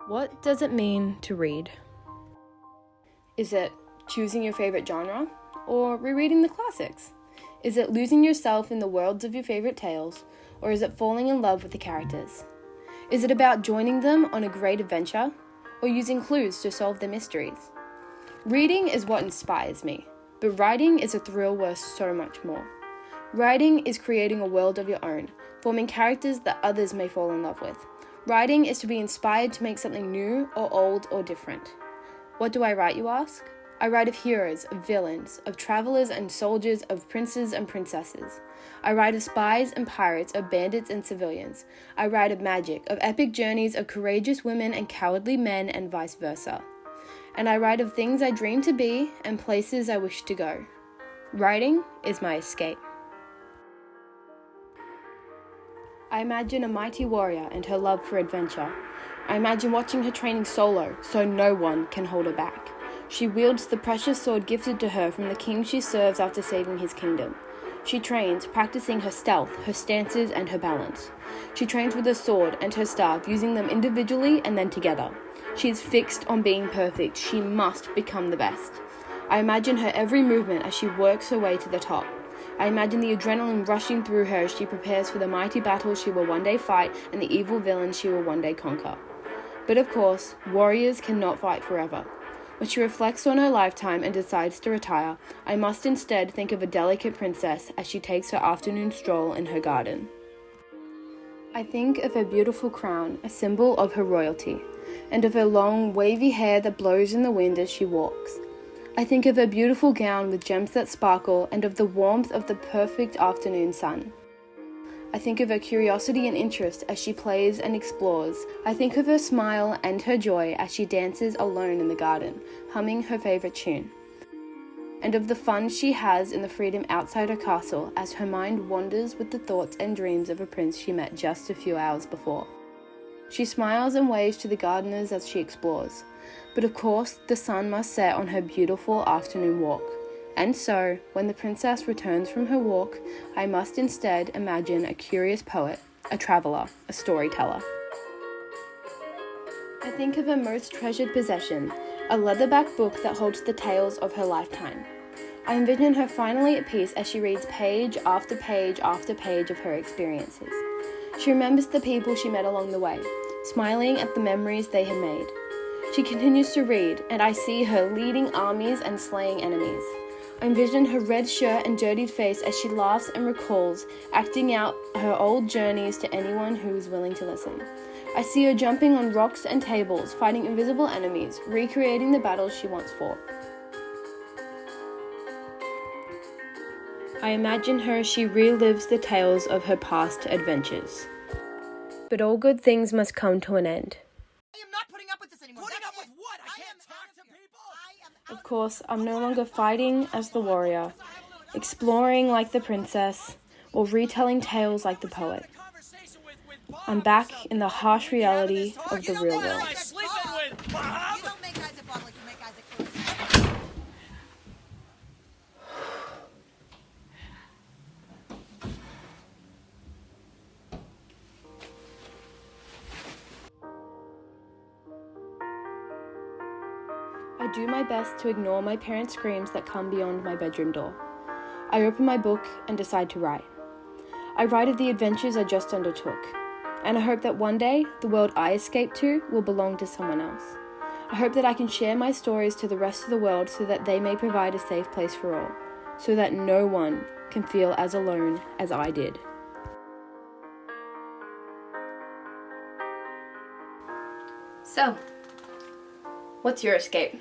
What does it mean to read? Is it choosing your favorite genre or rereading the classics? Is it losing yourself in the worlds of your favorite tales, or is it falling in love with the characters? Is it about joining them on a great adventure or using clues to solve the mysteries? Reading is what inspires me, but writing is a thrill worth so much more. Writing is creating a world of your own, forming characters that others may fall in love with. Writing is to be inspired to make something new or old or different. What do I write, you ask? I write of heroes, of villains, of travelers and soldiers, of princes and princesses. I write of spies and pirates, of bandits and civilians. I write of magic, of epic journeys, of courageous women and cowardly men, and vice versa. And I write of things I dream to be and places I wish to go. Writing is my escape. I imagine a mighty warrior and her love for adventure. I imagine watching her training solo, so no one can hold her back. She wields the precious sword gifted to her from the king she serves after saving his kingdom. She trains, practicing her stealth, her stances, and her balance. She trains with her sword and her staff, using them individually and then together. She is fixed on being perfect. She must become the best. I imagine her every movement as she works her way to the top. I imagine the adrenaline rushing through her as she prepares for the mighty battles she will one day fight and the evil villains she will one day conquer. But of course, warriors cannot fight forever. When she reflects on her lifetime and decides to retire, I must instead think of a delicate princess as she takes her afternoon stroll in her garden. I think of her beautiful crown, a symbol of her royalty, and of her long, wavy hair that blows in the wind as she walks. I think of her beautiful gown with gems that sparkle and of the warmth of the perfect afternoon sun. I think of her curiosity and interest as she plays and explores. I think of her smile and her joy as she dances alone in the garden, humming her favorite tune. And of the fun she has in the freedom outside her castle as her mind wanders with the thoughts and dreams of a prince she met just a few hours before. She smiles and waves to the gardeners as she explores. But of course, the sun must set on her beautiful afternoon walk. And so, when the princess returns from her walk, I must instead imagine a curious poet, a traveler, a storyteller. I think of her most treasured possession, a leatherback book that holds the tales of her lifetime. I envision her finally at peace as she reads page after page after page of her experiences. She remembers the people she met along the way, smiling at the memories they had made. She continues to read, and I see her leading armies and slaying enemies. I envision her red shirt and dirtied face as she laughs and recalls, acting out her old journeys to anyone who is willing to listen. I see her jumping on rocks and tables, fighting invisible enemies, recreating the battles she once fought. I imagine her as she relives the tales of her past adventures. But all good things must come to an end. I am not putting up with this anymore. Putting up with what? I can't talk to people. Of course, I'm no longer fighting as the warrior, exploring like the princess, or retelling tales like the poet. I'm back in the harsh reality of the real world. You don't make guys at Bob like you make guys at Cruise. I do my best to ignore my parents' screams that come beyond my bedroom door. I open my book and decide to write. I write of the adventures I just undertook, and I hope that one day the world I escaped to will belong to someone else. I hope that I can share my stories to the rest of the world so that they may provide a safe place for all, so that no one can feel as alone as I did. So, what's your escape?